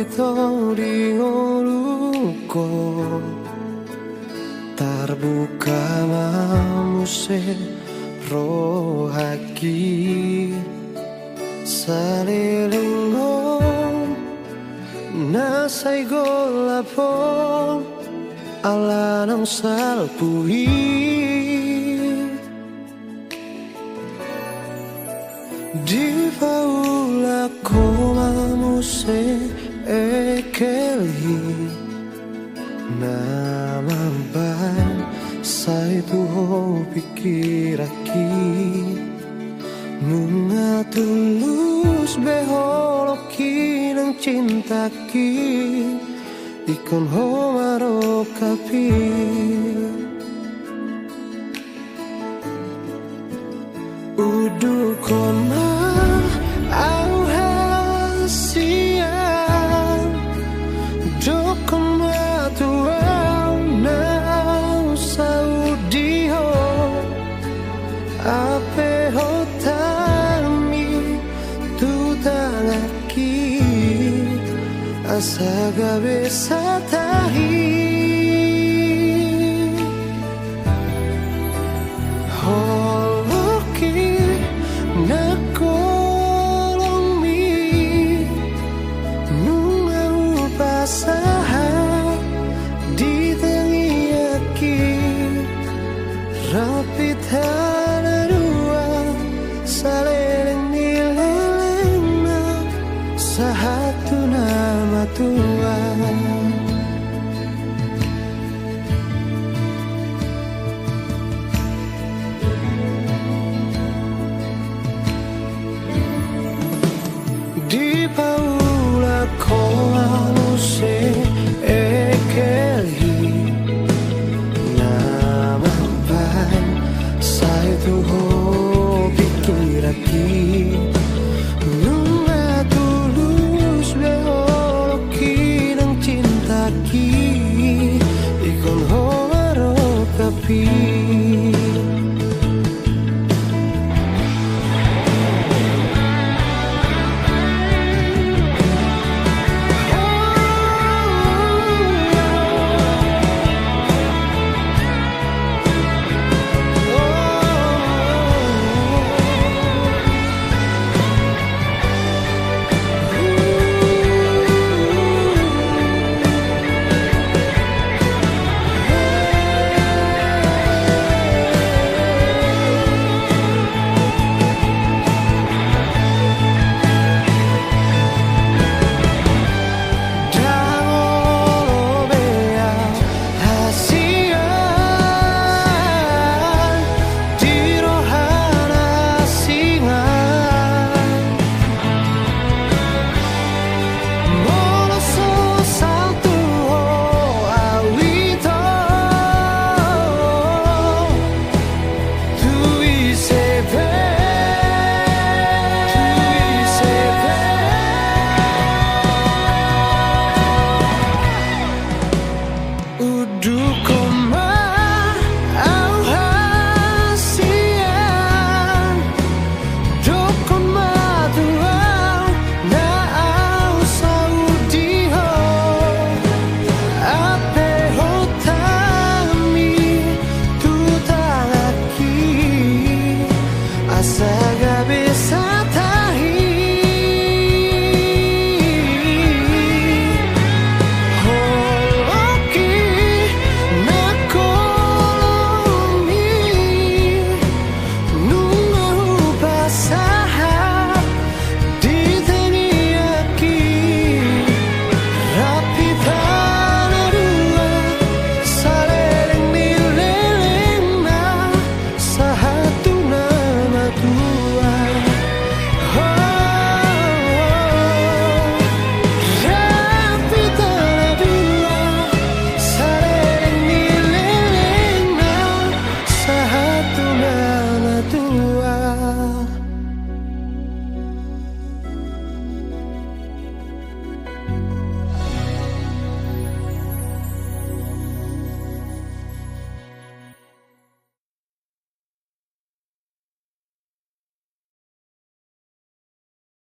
pito di ngoluko terbuka mamuse rohaki salilingom nasay golapon ala ng salpuhi di paula ko mamuse ekeli namamban sa ito pikiraki nunga tulus beholoki ng cintaki ikon homaro kapi udukon ma au hasian dokon ma tuau na saudiho ape hotami tutangaki asaga besatahi holoki nakolongmi nunga upasaha ditengiyaki rapitana dua saleleng nilelengna sahatu nama Tuhan